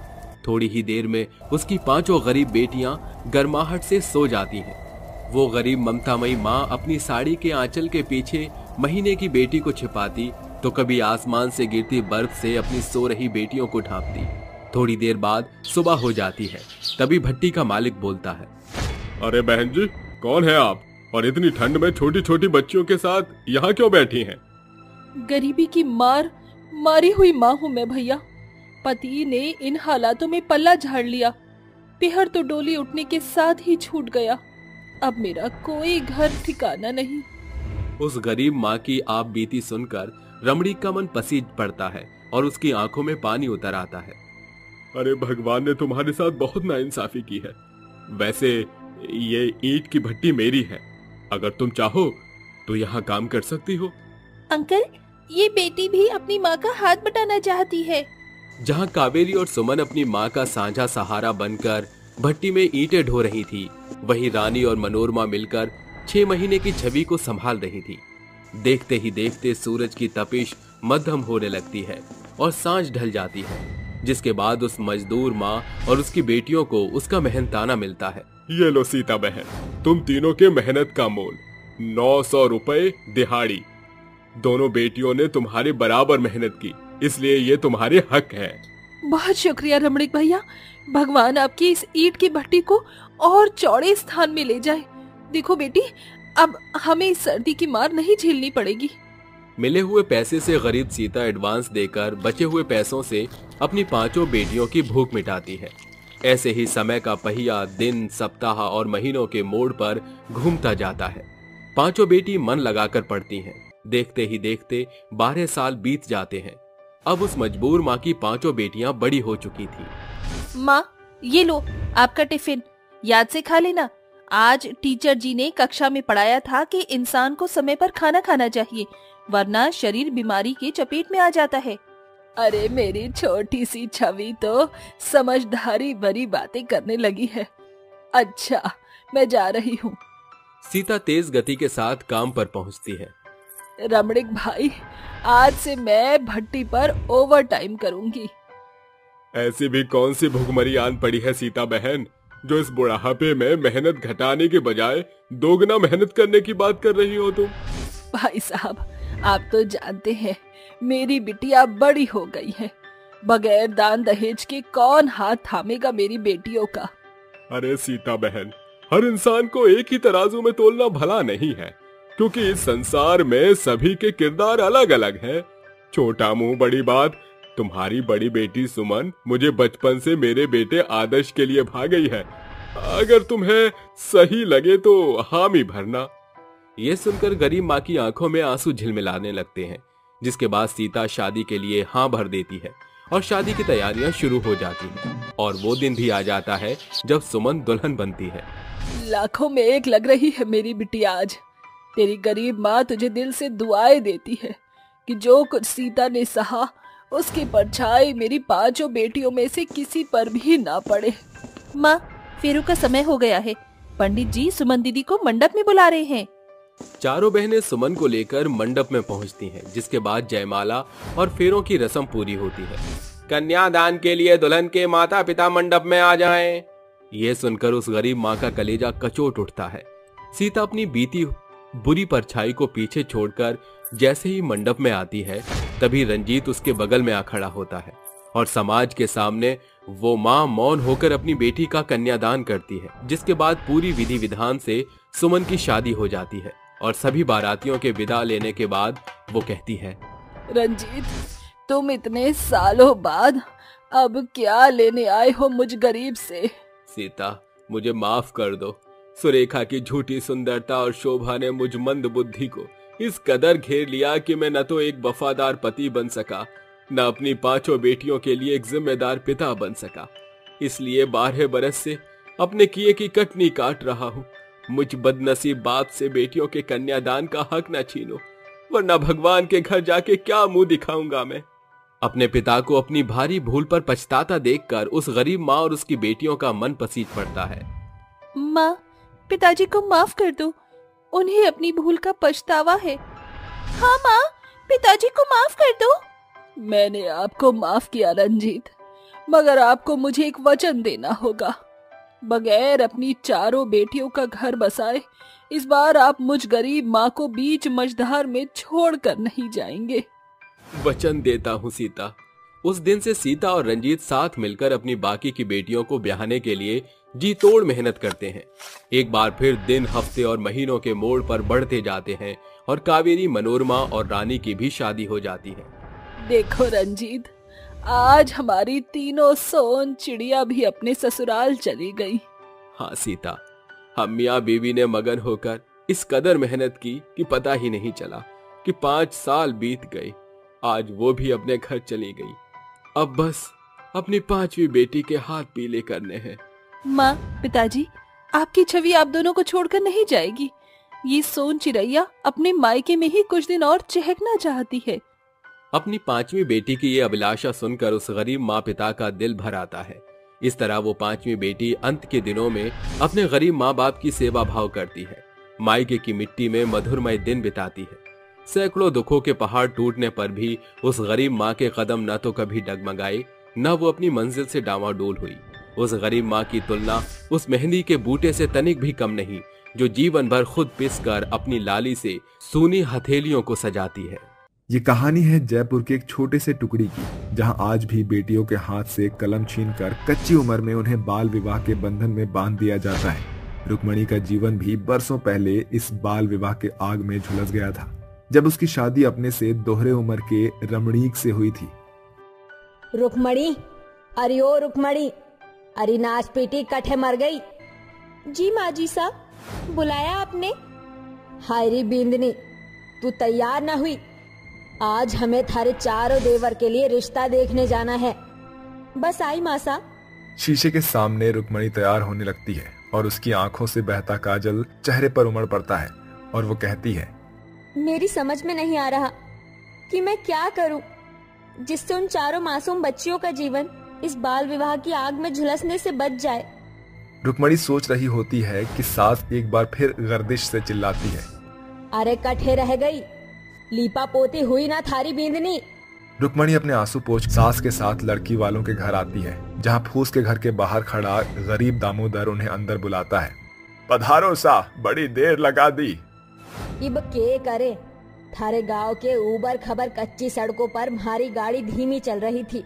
थोड़ी ही देर में उसकी 5 गरीब बेटियां गर्माहट से सो जाती हैं। वो गरीब ममतामयी माँ अपनी साड़ी के आंचल के पीछे महीने की बेटी को छिपाती तो कभी आसमान से गिरती बर्फ से अपनी सो रही बेटियों को ढांपती। थोड़ी देर बाद सुबह हो जाती है। तभी भट्टी का मालिक बोलता है, अरे बहन जी, कौन है आप और इतनी ठंड में छोटी छोटी बच्चियों के साथ यहाँ क्यों बैठी हैं? गरीबी की मारी हुई माँ हूँ मैं भैया। पति ने इन हालातों में पल्ला झाड़ लिया। पेहर तो डोली उठने के साथ ही छूट गया। अब मेरा कोई घर ठिकाना नहीं। उस गरीब माँ की आप बीती सुनकर रमणी का मन पसीज पड़ता है और उसकी आंखों में पानी उतर आता है। अरे भगवान ने तुम्हारे साथ बहुत नाइंसाफी की है। वैसे ये ईंट की भट्टी मेरी है, अगर तुम चाहो तो यहाँ काम कर सकती हो। अंकल, ये बेटी भी अपनी माँ का हाथ बटाना चाहती है। जहाँ कावेरी और सुमन अपनी माँ का साझा सहारा बनकर भट्टी में ईंटें ढो रही थी, वहीं रानी और मनोरमा मिलकर 6 महीने की छवि को संभाल रही थी। देखते ही देखते सूरज की तपिश मध्यम होने लगती है और सांझ ढल जाती है, जिसके बाद उस मजदूर माँ और उसकी बेटियों को उसका मेहनताना मिलता है। ये लो सीता बहन, तुम तीनों के मेहनत का मोल 900 रुपए दिहाड़ी। दोनों बेटियों ने तुम्हारे बराबर मेहनत की, इसलिए ये तुम्हारे हक है। बहुत शुक्रिया रमणीक भैया, भगवान आपकी इस ईंट की भट्टी को और चौड़े स्थान में ले जाए। देखो बेटी, अब हमें इस सर्दी की मार नहीं झेलनी पड़ेगी। मिले हुए पैसे से गरीब सीता एडवांस देकर बचे हुए पैसों से अपनी 5 बेटियों की भूख मिटाती है। ऐसे ही समय का पहिया दिन, सप्ताह और महीनों के मोड़ पर घूमता जाता है। 5 बेटी मन लगाकर पढ़ती हैं। देखते ही देखते 12 साल बीत जाते हैं। अब उस मजबूर माँ की 5 बेटियां बड़ी हो चुकी थी। माँ, ये लो आपका टिफिन, याद से खा लेना। आज टीचर जी ने कक्षा में पढ़ाया था कि इंसान को समय पर खाना खाना चाहिए, वरना शरीर बीमारी की चपेट में आ जाता है। अरे मेरी छोटी सी छवि तो समझदारी भरी बातें करने लगी है। अच्छा, मैं जा रही हूँ। सीता तेज गति के साथ काम पर पहुँचती है। रमणीक भाई, आज से मैं भट्टी पर ओवर टाइम करूंगी। ऐसी भी कौन सी भुखमरी आन पड़ी है सीता बहन, जो इस बुढ़ापे में मेहनत घटाने के बजाय दोगुना मेहनत करने की बात कर रही हो तुम? भाई साहब, आप तो जानते हैं मेरी बिटिया बड़ी हो गई है। बगैर दान दहेज के कौन हाथ थामेगा मेरी बेटियों का। अरे सीता बहन, हर इंसान को एक ही तराजू में तोलना भला नहीं है, क्योंकि इस संसार में सभी के किरदार अलग अलग हैं। छोटा मुंह बड़ी बात, तुम्हारी बड़ी बेटी सुमन मुझे बचपन से मेरे बेटे आदर्श के लिए भाग गई है। अगर तुम्हें सही लगे तो हामी भरना। ये सुनकर गरीब माँ की आंखों में आंसू झिलमिलाने लगते हैं, जिसके बाद सीता शादी के लिए हाँ भर देती है और शादी की तैयारियां शुरू हो जाती हैं। और वो दिन भी आ जाता है जब सुमन दुल्हन बनती है। लाखों में एक लग रही है मेरी बिटिया आज। तेरी गरीब माँ तुझे दिल से दुआएं देती है कि जो कुछ सीता ने सहा उसकी परछाई मेरी 5 बेटियों में से किसी पर भी ना पड़े। माँ, फेरू का समय हो गया है। पंडित जी सुमन दीदी को मंडप में बुला रहे हैं। चारों बहनें सुमन को लेकर मंडप में पहुंचती हैं, जिसके बाद जयमाला और फेरों की रस्म पूरी होती है। कन्यादान के लिए दुल्हन के माता पिता मंडप में आ जाएं। यह सुनकर उस गरीब माँ का कलेजा कचोट उठता है। सीता अपनी बीती बुरी परछाई को पीछे छोड़कर जैसे ही मंडप में आती है, तभी रंजीत उसके बगल में आ खड़ा होता है और समाज के सामने वो माँ मौन होकर अपनी बेटी का कन्यादान करती है। जिसके बाद पूरी विधि विधान से सुमन की शादी हो जाती है और सभी बारातियों के विदा लेने के बाद वो कहती है, रंजीत, तुम इतने सालों बाद अब क्या लेने आए हो मुझ गरीब से? सीता, मुझे माफ कर दो। सुरेखा की झूठी सुंदरता और शोभा ने मुझ मंद बुद्धि को इस कदर घेर लिया कि मैं न तो एक वफादार पति बन सका, न अपनी 5 बेटियों के लिए एक जिम्मेदार पिता बन सका। इसलिए 12 बरस से अपने किए की कटनी काट रहा हूँ। मुझ बदनसीब बाप से बेटियों के कन्यादान का हक न छीनो, वरना भगवान के घर जाके क्या मुंह दिखाऊंगा मैं। अपने पिता को अपनी भारी भूल पर पछताता देखकर उस गरीब माँ और उसकी बेटियों का मन पसीज पड़ता है। माँ, पिताजी को माफ कर दो, उन्हें अपनी भूल का पछतावा है। हाँ माँ, पिताजी को माफ कर दो। मैंने आपको माफ किया रंजीत, मगर आपको मुझे एक वचन देना होगा। बगैर अपनी 4 बेटियों का घर बसाए इस बार आप मुझ गरीब माँ को बीच मझधार में छोड़कर नहीं जाएंगे। वचन देता हूँ सीता। उस दिन से सीता और रंजीत साथ मिलकर अपनी बाकी की बेटियों को ब्याहने के लिए जी तोड़ मेहनत करते हैं। एक बार फिर दिन, हफ्ते और महीनों के मोड़ पर बढ़ते जाते हैं और कावेरी, मनोरमा और रानी की भी शादी हो जाती है। देखो रंजीत, आज हमारी तीनों सोन चिड़िया भी अपने ससुराल चली गई। हाँ सीता, हम मियाँ बीवी ने मगन होकर इस कदर मेहनत की कि पता ही नहीं चला कि 5 साल बीत गए। आज वो भी अपने घर चली गई। अब बस अपनी 5वीं बेटी के हाथ पीले करने हैं। माँ, पिताजी, आपकी छवि आप दोनों को छोड़कर नहीं जाएगी। ये सोन चिड़ैया अपने मायके में ही कुछ दिन और चहकना चाहती है। अपनी 5वीं बेटी की ये अभिलाषा सुनकर उस गरीब माँ पिता का दिल भर आता है। इस तरह वो 5वीं बेटी अंत के दिनों में अपने गरीब माँ बाप की सेवा भाव करती है, मायके की मिट्टी में मधुरमय दिन बिताती है। सैकड़ों दुखों के पहाड़ टूटने पर भी उस गरीब माँ के कदम न तो कभी डगमगाए, न वो अपनी मंजिल से डावाडोल हुई। उस गरीब माँ की तुलना उस मेहंदी के बूटे से तनिक भी कम नहीं, जो जीवन भर खुद पिस कर अपनी लाली से सूनी हथेलियों को सजाती है। ये कहानी है जयपुर के एक छोटे से टुकड़ी की, जहां आज भी बेटियों के हाथ से कलम छीनकर कच्ची उम्र में उन्हें बाल विवाह के बंधन में बांध दिया जाता है। रुक्मणी का जीवन भी बरसों पहले इस बाल विवाह के आग में झुलस गया था, जब उसकी शादी अपने से दोहरे उम्र के रमणीक से हुई थी। रुक्मणी, अरे ओ रुक्मणी, अरे नाच पीटी कठे मर गई। जी माँ जी साहब, बुलाया आपने? हायरी बिंदनी, तू तैयार ना हुई? आज हमें थारे चारों देवर के लिए रिश्ता देखने जाना है। बस आई माँ साहब। शीशे के सामने रुक्मणी तैयार होने लगती है और उसकी आंखों से बहता काजल चेहरे पर उमड़ पड़ता है और वो कहती है, मेरी समझ में नहीं आ रहा कि मैं क्या करूं जिससे उन चारों मासूम बच्चियों का जीवन इस बाल विवाह की आग में झुलसने से बच जाए। रुक्मणी सोच रही होती है कि सास एक बार फिर गर्दिश से चिल्लाती है, अरे कठे रह गई, लीपा पोती हुई ना थारी बींदनी। रुक्मणी अपने आंसू पोंछ सास के साथ लड़की वालों के घर आती है, जहां फूस के घर के बाहर खड़ा गरीब दामोदर उन्हें अंदर बुलाता है। पधारो सा, बड़ी देर लगा दी। इब के करे, थारे गांव के ऊबर खबर कच्ची सड़कों पर हमारी गाड़ी धीमी चल रही थी,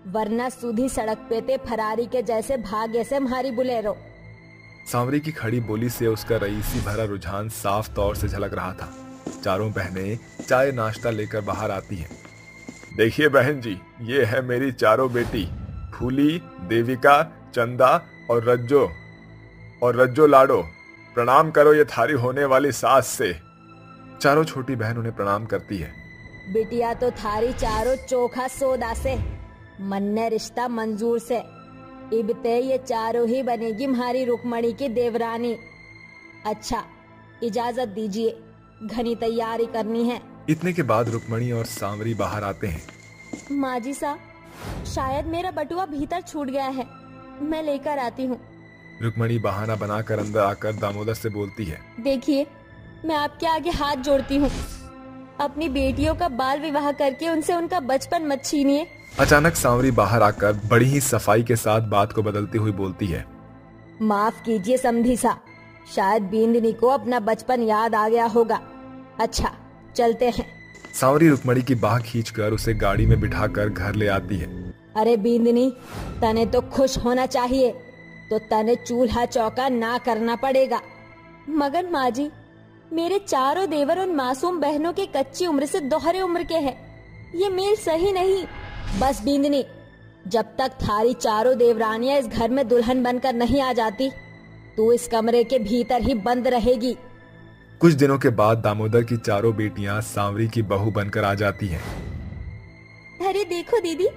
वरना सीधी सड़क पे ते फरारी के जैसे भागे से हमारी बुलेरो। सांवरी की खड़ी बोली से उसका रईसी भरा रुझान साफ तौर से झलक रहा था। चारों बहनें चाय नाश्ता लेकर बाहर आती हैं। देखिए बहन जी, ये है मेरी चारों बेटी, फूली, देविका, चंदा और रज्जो लाडो। प्रणाम करो ये थारी होने वाली सास से। चारों छोटी बहन उन्हें प्रणाम करती है। बिटिया तो थारी चारों चोखा सौदा से, मन्ने रिश्ता मंजूर से। इबते ये चारों ही बनेगी हमारी रुक्मणी की देवरानी। अच्छा, इजाजत दीजिए, घनी तैयारी करनी है। इतने के बाद रुक्मणी और सांवरी बाहर आते हैं। माँ जी साहब, शायद मेरा बटुआ भीतर छूट गया है, मैं लेकर आती हूँ। रुक्मणी बहाना बनाकर अंदर आकर दामोदर से बोलती है, देखिए, मैं आपके आगे हाथ जोड़ती हूँ, अपनी बेटियों का बाल विवाह करके उनसे उनका बचपन मत छीनिए। अचानक सांवरी बाहर आकर बड़ी ही सफाई के साथ बात को बदलती हुई बोलती है, माफ कीजिए समधी सा, शायद बींदनी को अपना बचपन याद आ गया होगा। अच्छा, चलते हैं। सांवरी रुक्मणी की बाह खींचकर उसे गाड़ी में बिठाकर घर ले आती है। अरे बींदनी, तने तो खुश होना चाहिए, तो तने चूल्हा चौका ना करना पड़ेगा। मगर माँ जी, मेरे चारों देवर उन मासूम बहनों के कच्ची उम्र से दोहरे उम्र के हैं, ये मेल सही नहीं। बस बींदनी, जब तक थारी चारों देवरानियां इस घर में दुल्हन बनकर नहीं आ जाती, तू इस कमरे के भीतर ही बंद रहेगी। कुछ दिनों के बाद दामोदर की चारों बेटियां सांवरी की बहू बनकर आ जाती हैं। अरे देखो दीदी,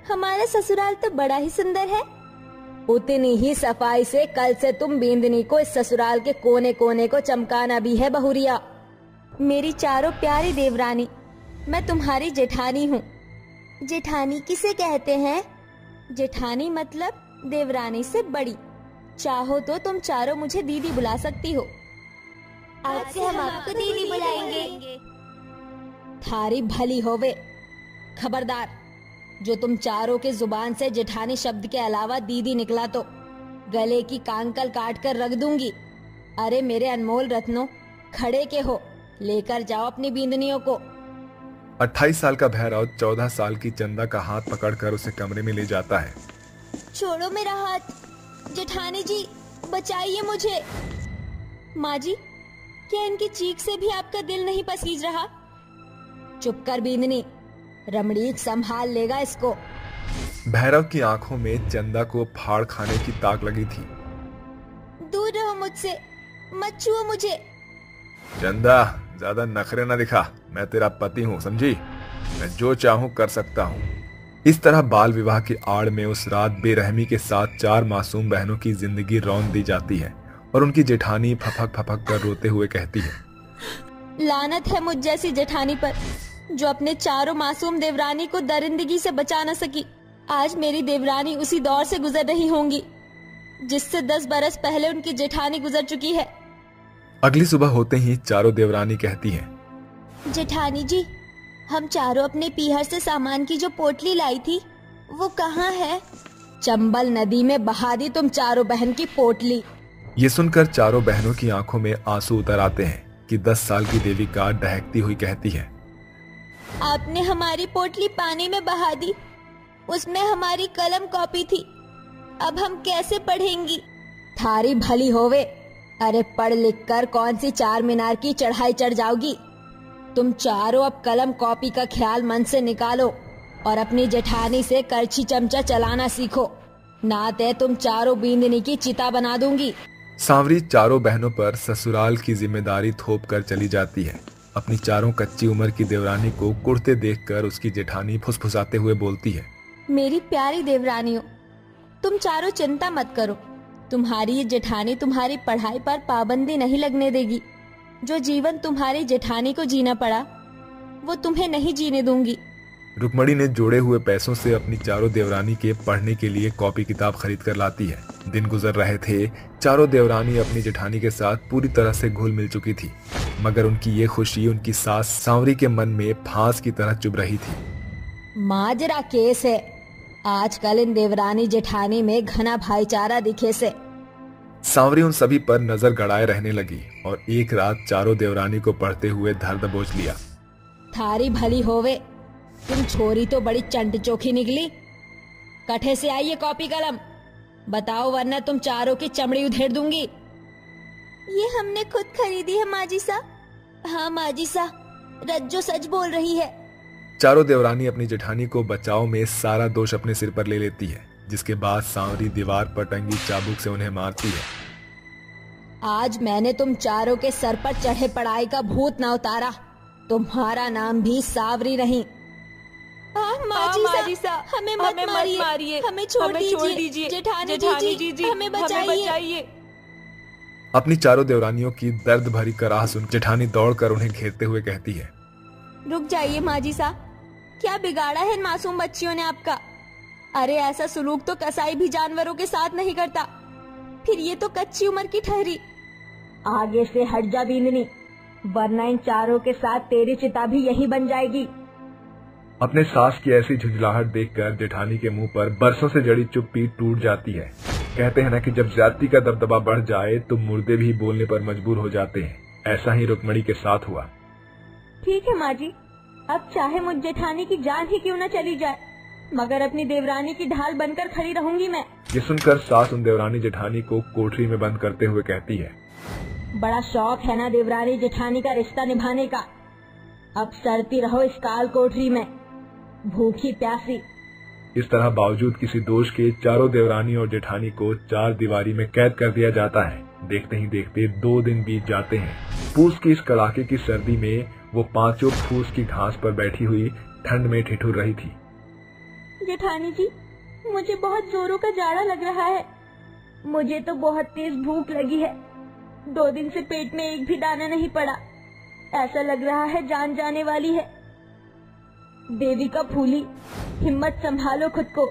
हमारा ससुराल तो बड़ा ही सुंदर है। उतनी ही सफाई से कल से तुम बींदनी को इस ससुराल के कोने कोने को चमकाना भी है बहुरिया। मेरी चारों प्यारी देवरानी, मैं तुम्हारी जेठानी हूँ। जेठानी किसे कहते हैं? जेठानी मतलब देवरानी से बड़ी। चाहो तो तुम चारों मुझे दीदी बुला सकती हो। आज से हम आपको दीदी बुलाएंगे। थारी भली होवे। खबरदार, जो तुम चारों के जुबान से जेठानी शब्द के अलावा दीदी निकला तो गले की कांकल काट कर रख दूंगी। अरे मेरे अनमोल रत्नों, खड़े के हो, लेकर जाओ अपनी बींदनियों को। 28 साल का भैरव 14 साल की चंदा का हाथ पकड़कर उसे कमरे में ले जाता है। छोड़ो मेरा हाथ, जेठानी जी बचाइए मुझे। माँ जी, क्या इनकी चीख से भी आपका दिल नहीं पसीज रहा? चुप कर बींदनी, रमणीक संभाल लेगा इसको। भैरव की आंखों में चंदा को फाड़ खाने की ताक लगी थी। दूर रहो मुझसे, मत छुओ मुझे। चंदा, ज्यादा नखरे न दिखा, मैं तेरा पति हूँ, समझी? मैं जो चाहूँ कर सकता हूँ। इस तरह बाल विवाह की आड़ में उस रात बेरहमी के साथ 4 मासूम बहनों की जिंदगी रौंद दी जाती है और उनकी जेठानी फपक फपक कर रोते हुए कहती है, लानत है मुझ जैसी जेठानी पर, जो अपने चारों मासूम देवरानी को दरिंदगी से बचा न सकी। आज मेरी देवरानी उसी दौर से गुजर रही होंगी जिससे 10 बरस पहले उनकी जेठानी गुजर चुकी है। अगली सुबह होते ही चारों देवरानी कहती हैं, जेठानी जी, हम चारों अपने पीहर से सामान की जो पोटली लाई थी वो कहाँ है? चंबल नदी में बहा दी तुम चारों बहन की पोटली। ये सुनकर चारों बहनों की आंखों में आंसू उतर आते हैं कि 10 साल की देविका दहकती हुई कहती है, आपने हमारी पोटली पानी में बहा दी, उसमें हमारी कलम कॉपी थी, अब हम कैसे पढ़ेंगी? थारी भली होवे, अरे पढ़ लिख कर कौन सी 4 मीनार की चढ़ाई चढ़ जाओगी? तुम चारों अब कलम कॉपी का ख्याल मन से निकालो और अपनी जेठानी से करछी चमचा चलाना सीखो, नाते तुम चारों बींदनी की चिता बना दूंगी। सांवरी चारों बहनों पर ससुराल की जिम्मेदारी थोप कर चली जाती है। अपनी चारों कच्ची उम्र की देवरानी को कुड़ते देखकर उसकी जेठानी फुसफुसाते हुए बोलती है, मेरी प्यारी देवरानियों, तुम चारों चिंता मत करो, तुम्हारी ये जेठानी तुम्हारी पढ़ाई पर पाबंदी नहीं लगने देगी। जो जीवन तुम्हारी जेठानी को जीना पड़ा वो तुम्हें नहीं जीने दूंगी। रुक्मणी ने जोड़े हुए पैसों से अपनी चारों देवरानी के पढ़ने के लिए कॉपी किताब खरीद कर लाती है। दिन गुजर रहे थे, चारों देवरानी अपनी जेठानी के साथ पूरी तरह से घुल मिल चुकी थी, मगर उनकी ये खुशी उनकी सास सांवरी के मन में फांस की तरह चुभ रही थी। माजरा केस है, आजकल इन देवरानी जेठानी में घना भाईचारा दिखे से। सांवरी उन सभी पर नजर गड़ाए रहने लगी और एक रात चारों देवरानी को पढ़ते हुए धर दबोच लिया। थारी भली होवे, तुम छोरी तो बड़ी चंट चोखी निकली। कठे से आई ये कॉपी कलम, बताओ वरना तुम चारों की चमड़ी उधेड़ दूंगी। ये हमने खुद खरीदी है माजी सा। हाँ माजी सा, रज्जो सच बोल रही है। चारों देवरानी अपनी जेठानी को बचाव में सारा दोष अपने सिर पर ले लेती है, जिसके बाद सांवरी दीवार पर टंगी चाबुक से उन्हें मारती है। आज मैंने तुम चारों के सर पर चढ़े पढ़ाई का भूत ना उतारा, तुम्हारा नाम भी सांवरी नहीं। माजी सा, हमें मत मारिए, हमें छोड़ दीजिए, जेठानी जी, हमें बचाइए। अपनी चारों देवरानियों की दर्द भरी कराह सुन जेठानी दौड़कर उन्हें घेरते हुए कहती है, रुक जाइए माजी सा, क्या बिगाड़ा है इन मासूम बच्चियों ने आपका? अरे ऐसा सुलूक तो कसाई भी जानवरों के साथ नहीं करता, फिर ये तो कच्ची उम्र की ठहरी। आगे से हट जा बींदनी, वरना इन चारों के साथ तेरी चिता भी यही बन जाएगी। अपने सास की ऐसी झुंझलाहट देखकर जेठानी के मुंह पर बरसों से जड़ी चुप्पी टूट जाती है। कहते हैं ना कि जब ज्यादती का दबदबा बढ़ जाए तो मुर्दे भी बोलने पर मजबूर हो जाते हैं। ऐसा ही रुक्मणी के साथ हुआ। ठीक है माँ जी, अब चाहे मुझ जेठानी की जान ही क्यों न चली जाए, मगर अपनी देवरानी की ढाल बनकर खड़ी रहूंगी मैं। ये सुनकर सास उन देवरानी जेठानी को कोठरी में बंद करते हुए कहती है, बड़ा शौक है ना देवरानी जेठानी का रिश्ता निभाने का, अब सरती रहो इस काल कोठरी में, भूखी प्यासी। इस तरह बावजूद किसी दोष के चारों देवरानी और जेठानी को 4 दीवारी में कैद कर दिया जाता है। देखते ही देखते 2 दिन बीत जाते हैं। पूस की इस कड़ाके की सर्दी में वो पांचों फूस की घास पर बैठी हुई ठंड में ठिठुर रही थी। जेठानी जी, मुझे बहुत जोरों का जाड़ा लग रहा है, मुझे तो बहुत तेज भूख लगी है, 2 दिन से पेट में एक भी दाना नहीं पड़ा, ऐसा लग रहा है जान जाने वाली है। देवी का फूली, हिम्मत संभालो खुद को,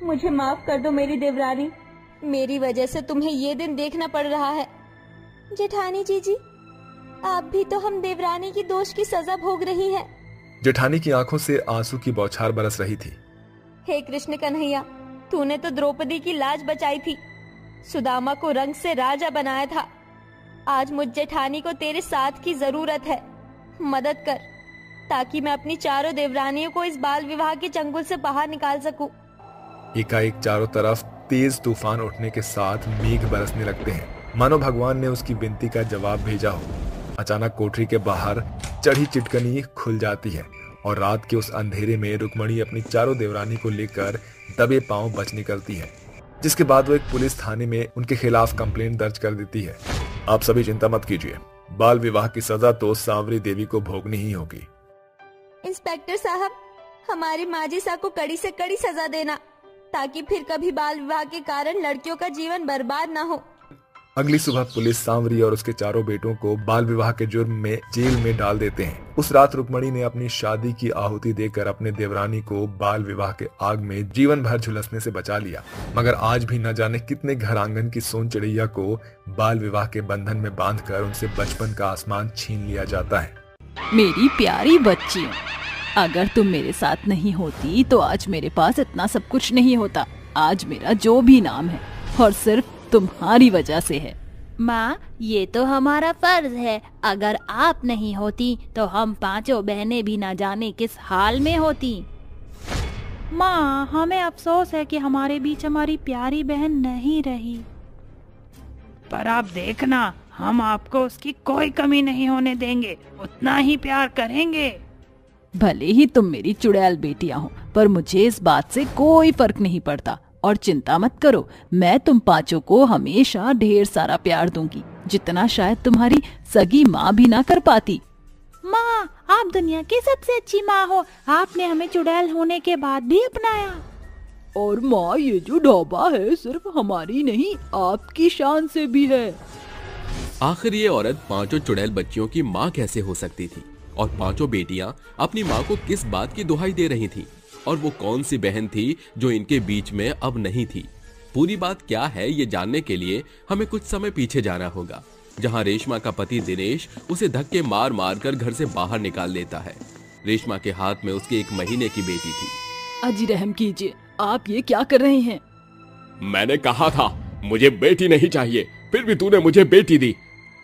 मुझे माफ कर दो मेरी देवरानी। मेरी वजह से तुम्हें ये दिन देखना पड़ रहा है। जेठानी जी, आप भी तो हम देवरानी की दोष की सजा भोग रही है। जेठानी की आंखों से आंसू की बौछार बरस रही थी। हे कृष्ण कन्हैया, तूने तो द्रौपदी की लाज बचाई थी, सुदामा को रंग से राजा बनाया था। आज मुझ जेठानी को तेरे साथ की जरूरत है, मदद कर ताकि मैं अपनी चारों देवरानियों को इस बाल विवाह के चंगुल से बाहर निकाल सकूं। एकाएक चारों तरफ तेज तूफान उठने के साथ मेघ बरसने लगते हैं, मानो भगवान ने उसकी विनती का जवाब भेजा हो। अचानक कोठरी के बाहर चढ़ी चिटकनी खुल जाती है और रात के उस अंधेरे में रुक्मणी अपनी चारों देवरानी को लेकर दबे पांव बच निकलती है, जिसके बाद वो एक पुलिस थाने में उनके खिलाफ कंप्लेंट दर्ज कर देती है। आप सभी चिंता मत कीजिए, बाल विवाह की सजा तो सांवरी देवी को भोगनी ही होगी। इंस्पेक्टर साहब, हमारी माजिसा को कड़ी से कड़ी सजा देना, ताकि फिर कभी बाल विवाह के कारण लड़कियों का जीवन बर्बाद न हो। अगली सुबह पुलिस सांवरी और उसके चारों बेटों को बाल विवाह के जुर्म में जेल में डाल देते हैं। उस रात रुक्मणी ने अपनी शादी की आहुति देकर अपने देवरानी को बाल विवाह के आग में जीवन भर झुलसने से बचा लिया। मगर आज भी न जाने कितने घर आंगन की सोन चिड़ैया को बाल विवाह के बंधन में बांधकर उनसे बचपन का आसमान छीन लिया जाता है। मेरी प्यारी बच्ची, अगर तुम मेरे साथ नहीं होती तो आज मेरे पास इतना सब कुछ नहीं होता। आज मेरा जो भी नाम है और सिर्फ तुम्हारी वजह से है। माँ, ये तो हमारा फर्ज है। अगर आप नहीं होती तो हम पांचों बहनें भी ना जाने किस हाल में होती। माँ, हमें अफसोस है कि हमारे बीच हमारी प्यारी बहन नहीं रही, पर आप देखना, हम आपको उसकी कोई कमी नहीं होने देंगे, उतना ही प्यार करेंगे। भले ही तुम मेरी चुड़ैल बेटियां हो, पर मुझे इस बात से कोई फर्क नहीं पड़ता। और चिंता मत करो, मैं तुम पांचों को हमेशा ढेर सारा प्यार दूंगी, जितना शायद तुम्हारी सगी माँ भी ना कर पाती। माँ, आप दुनिया की सबसे अच्छी माँ हो। आपने हमें चुड़ैल होने के बाद भी अपनाया। और माँ, ये जो ढाबा है सिर्फ हमारी नहीं, आपकी शान से भी है। आखिर ये औरत पांचों चुड़ैल बच्चियों की माँ कैसे हो सकती थी? और पांचों बेटियां अपनी माँ को किस बात की दुहाई दे रही थी? और वो कौन सी बहन थी जो इनके बीच में अब नहीं थी? पूरी बात क्या है, ये जानने के लिए हमें कुछ समय पीछे जाना होगा, जहां रेशमा का पति दिनेश उसे धक्के मार मार कर घर से बाहर निकाल देता है। रेशमा के हाथ में उसके 1 महीने की बेटी थी। अजी रहम कीजिए, आप ये क्या कर रहे हैं? मैंने कहा था मुझे बेटी नहीं चाहिए, फिर भी तूने मुझे बेटी दी।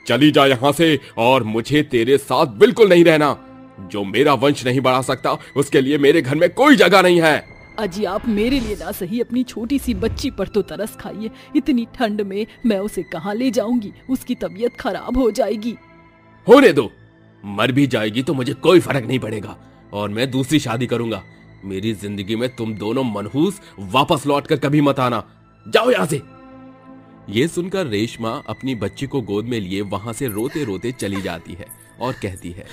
चली जा यहाँ से, और मुझे तेरे साथ बिल्कुल नहीं रहना। जो मेरा वंश नहीं बढ़ा सकता, उसके लिए मेरे घर में कोई जगह नहीं है। अजी, आप मेरे लिए ना सही अपनी छोटी सी बच्ची पर तो तरस खाइए। इतनी ठंड में मैं उसे कहाँ ले जाऊंगी? उसकी तबीयत खराब हो जाएगी। होने दो, मर भी जाएगी तो मुझे कोई फर्क नहीं पड़ेगा, और मैं दूसरी शादी करूंगा। मेरी जिंदगी में तुम दोनों मनहूस वापस लौटकर कभी मत आना। जाओ यहाँ से। ये सुनकर रेशमा अपनी बच्ची को गोद में लिए वहां से रोते रोते चली जाती है और कहती है,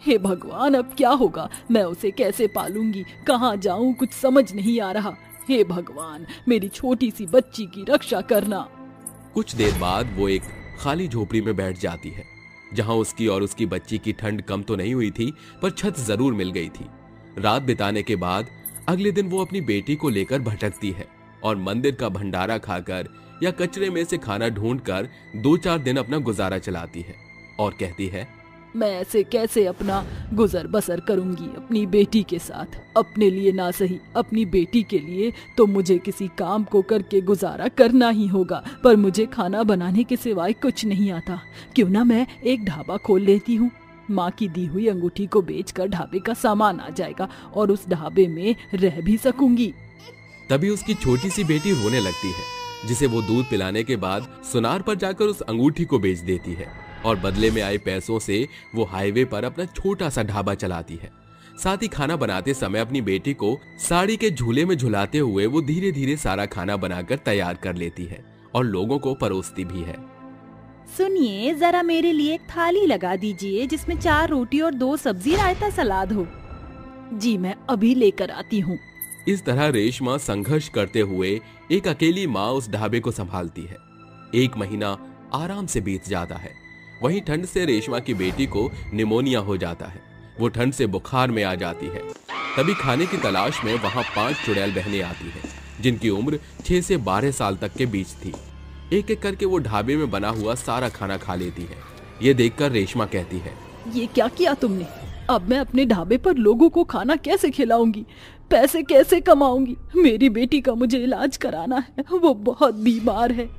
हे भगवान, अब क्या होगा? मैं उसे कैसे पालूंगी? कहाँ जाऊं? कुछ समझ नहीं आ रहा। हे भगवान, मेरी छोटी सी बच्ची की रक्षा करना। कुछ देर बाद वो एक खाली झोपड़ी में बैठ जाती है, जहां उसकी और उसकी बच्ची की ठंड कम तो नहीं हुई थी, पर छत जरूर मिल गई थी। रात बिताने के बाद अगले दिन वो अपनी बेटी को लेकर भटकती है और मंदिर का भंडारा खाकर या कचरे में से खाना ढूंढकर 2-4 दिन अपना गुजारा चलाती है और कहती है, मैं ऐसे कैसे अपना गुजर बसर करूंगी अपनी बेटी के साथ? अपने लिए ना सही, अपनी बेटी के लिए तो मुझे किसी काम को करके गुजारा करना ही होगा, पर मुझे खाना बनाने के सिवाय कुछ नहीं आता। क्यों ना मैं एक ढाबा खोल लेती हूँ। माँ की दी हुई अंगूठी को बेचकर ढाबे का सामान आ जाएगा और उस ढाबे में रह भी सकूंगी। तभी उसकी छोटी सी बेटी रोने लगती है, जिसे वो दूध पिलाने के बाद सुनार पर जाकर उस अंगूठी को बेच देती है और बदले में आए पैसों से वो हाईवे पर अपना छोटा सा ढाबा चलाती है। साथ ही खाना बनाते समय अपनी बेटी को साड़ी के झूले में झुलाते हुए वो धीरे धीरे सारा खाना बनाकर तैयार कर लेती है और लोगों को परोसती भी है। सुनिए, जरा मेरे लिए एक थाली लगा दीजिए जिसमें 4 रोटी और 2 सब्जी, रायता, सलाद हो। जी, मैं अभी लेकर आती हूँ। इस तरह रेशमा संघर्ष करते हुए एक अकेली माँ उस ढाबे को संभालती है। 1 महीना आराम से बीत जाता है। वहीं ठंड से रेशमा की बेटी को निमोनिया हो जाता है। वो ठंड से बुखार में आ जाती है। तभी खाने की तलाश में वहां 5 चुड़ैल बहनें आती हैं, जिनकी उम्र 6 से 12 साल तक के बीच थी। एक एक करके वो ढाबे में बना हुआ सारा खाना खा लेती है। ये देखकर रेशमा कहती है, ये क्या किया तुमने? अब मैं अपने ढाबे पर लोगों को खाना कैसे खिलाऊंगी? पैसे कैसे कमाऊंगी? मेरी बेटी का मुझे इलाज कराना है, वो बहुत बीमार है।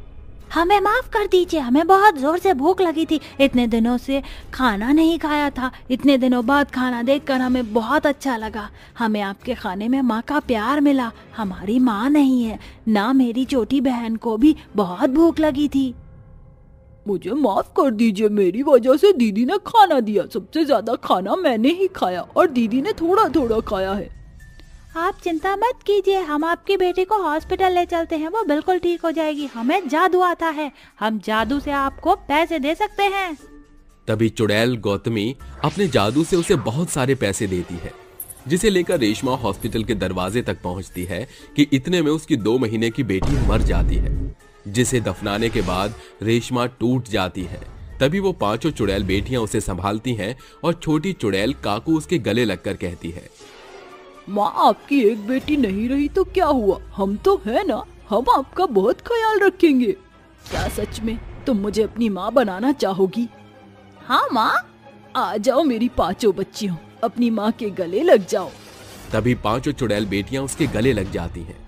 हमें माफ कर दीजिए, हमें बहुत जोर से भूख लगी थी। इतने दिनों से खाना नहीं खाया था। इतने दिनों बाद खाना देखकर हमें बहुत अच्छा लगा। हमें आपके खाने में माँ का प्यार मिला। हमारी माँ नहीं है ना, मेरी छोटी बहन को भी बहुत भूख लगी थी। मुझे माफ कर दीजिए, मेरी वजह से दीदी ने खाना दिया। सबसे ज्यादा खाना मैंने ही खाया और दीदी ने थोड़ा थोड़ा खाया है। आप चिंता मत कीजिए, हम आपकी बेटी को हॉस्पिटल ले चलते हैं, वो बिल्कुल ठीक हो जाएगी। हमें जादू आता है, हम जादू से आपको पैसे दे सकते हैं। तभी चुड़ैल गौतमी अपने जादू से उसे बहुत सारे पैसे देती है। जिसे लेकर रेशमा हॉस्पिटल के दरवाजे तक पहुंचती है कि इतने में उसकी 2 महीने की बेटी मर जाती है, जिसे दफनाने के बाद रेशमा टूट जाती है। तभी वो 5 चुड़ैल बेटियां उसे संभालती हैं और छोटी चुड़ैल काकू उसके गले लगकर कहती है, माँ आपकी एक बेटी नहीं रही तो क्या हुआ, हम तो है ना, हम आपका बहुत ख्याल रखेंगे। क्या सच में तुम मुझे अपनी माँ बनाना चाहोगी? हाँ माँ। आ जाओ मेरी 5 बच्चियों, अपनी माँ के गले लग जाओ। तभी 5 चुड़ैल बेटियां उसके गले लग जाती हैं।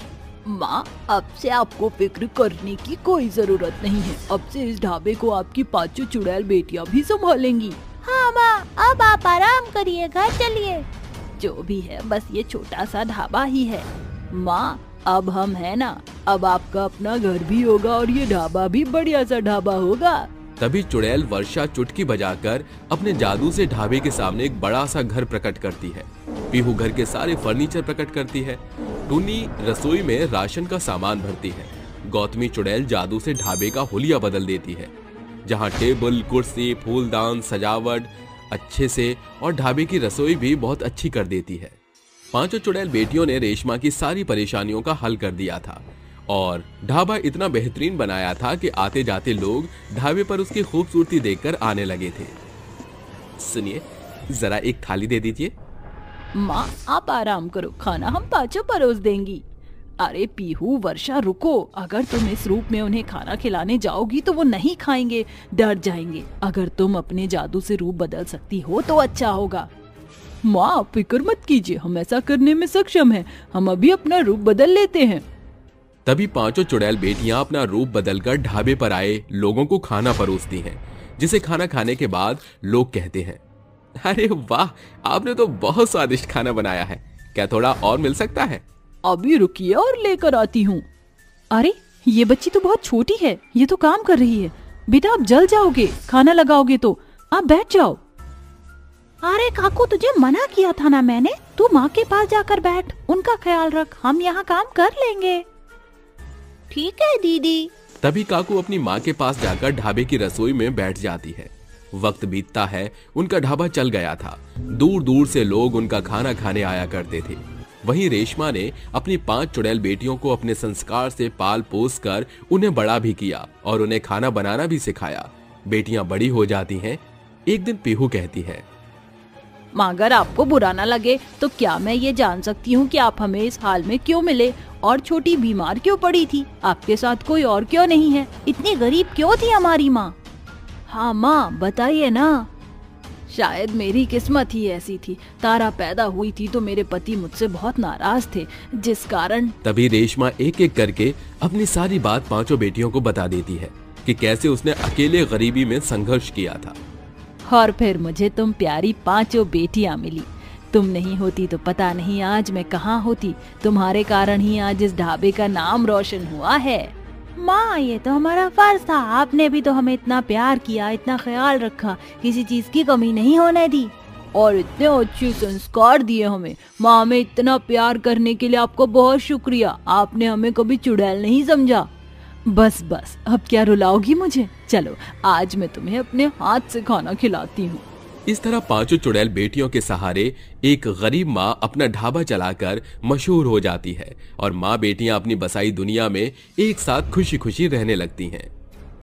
माँ अब से आपको फिक्र करने की कोई जरूरत नहीं है, अब से इस ढाबे को आपकी 5 चुड़ैल बेटियां भी संभालेंगी। हाँ माँ, अब आप आराम करिए, घर चलिए। जो भी है बस ये छोटा सा ढाबा ही है। माँ अब हम है ना, अब आपका अपना घर भी होगा और ये ढाबा भी बढ़िया सा ढाबा होगा। तभी चुड़ैल वर्षा चुटकी बजाकर अपने जादू से ढाबे के सामने एक बड़ा सा घर प्रकट करती है। पीहू घर के सारे फर्नीचर प्रकट करती है। टुनी रसोई में राशन का सामान भरती है। गौतमी चुड़ैल जादू से ढाबे का हुलिया बदल देती है, जहाँ टेबल, कुर्सी, फूलदान, सजावट अच्छे से और ढाबे की रसोई भी बहुत अच्छी कर देती है। 5 चुड़ैल बेटियों ने रेशमा की सारी परेशानियों का हल कर दिया था और ढाबा इतना बेहतरीन बनाया था कि आते जाते लोग ढाबे पर उसकी खूबसूरती देखकर आने लगे थे। सुनिए, जरा एक थाली दे दीजिए। माँ आप आराम करो, खाना हम 5 परोस देंगी। अरे पीहू, वर्षा रुको, अगर तुम इस रूप में उन्हें खाना खिलाने जाओगी तो वो नहीं खाएंगे, डर जाएंगे। अगर तुम अपने जादू से रूप बदल सकती हो तो अच्छा होगा। माँ फिक्र मत कीजिए, हम ऐसा करने में सक्षम हैं, हम अभी अपना रूप बदल लेते हैं। तभी 5 चुड़ैल बेटियां अपना रूप बदलकर ढाबे पर आए लोगों को खाना परोसती हैं, जिसे खाना खाने के बाद लोग कहते हैं, अरे वाह, आपने तो बहुत स्वादिष्ट खाना बनाया है, क्या थोड़ा और मिल सकता है? अभी रुकिए और लेकर आती हूँ। अरे ये बच्ची तो बहुत छोटी है, ये तो काम कर रही है। बेटा आप जल जाओगे, खाना लगाओगे तो, आप बैठ जाओ। अरे काकू, तुझे मना किया था ना मैंने, तू माँ के पास जाकर बैठ, उनका ख्याल रख, हम यहाँ काम कर लेंगे। ठीक है दीदी। तभी काकू अपनी माँ के पास जाकर ढाबे की रसोई में बैठ जाती है। वक्त बीतता है, उनका ढाबा चल गया था। दूर दूर से लोग उनका खाना खाने आया करते थे। वहीं रेशमा ने अपनी 5 चुड़ैल बेटियों को अपने संस्कार से पाल पोस कर उन्हें बड़ा भी किया और उन्हें खाना बनाना भी सिखाया। बेटियां बड़ी हो जाती हैं। एक दिन पीहू कहती है, माँ अगर आपको बुरा ना लगे तो क्या मैं ये जान सकती हूँ कि आप हमें इस हाल में क्यों मिले और छोटी बीमार क्यों पड़ी थी? आपके साथ कोई और क्यों नहीं है? इतनी गरीब क्यों थी हमारी माँ? हाँ माँ बताइए ना। शायद मेरी किस्मत ही ऐसी थी, तारा पैदा हुई थी तो मेरे पति मुझसे बहुत नाराज थे, जिस कारण। तभी रेशमा एक एक करके अपनी सारी बात 5 बेटियों को बता देती है कि कैसे उसने अकेले गरीबी में संघर्ष किया था। और फिर मुझे तुम प्यारी 5 बेटियां मिली। तुम नहीं होती तो पता नहीं आज मैं कहाँ होती। तुम्हारे कारण ही आज इस ढाबे का नाम रोशन हुआ है। माँ ये तो हमारा फर्ज था, आपने भी तो हमें इतना प्यार किया, इतना ख्याल रखा, किसी चीज की कमी नहीं होने दी और इतने अच्छे संस्कार दिए हमें। माँ हमें इतना प्यार करने के लिए आपको बहुत शुक्रिया। आपने हमें कभी चुड़ैल नहीं समझा। बस बस अब क्या रुलाओगी मुझे? चलो आज मैं तुम्हें अपने हाथ से खाना खिलाती हूँ। इस तरह 5 चुड़ैल बेटियों के सहारे एक गरीब माँ अपना ढाबा चलाकर मशहूर हो जाती है और माँ बेटियां अपनी बसाई दुनिया में एक साथ खुशी खुशी रहने लगती हैं।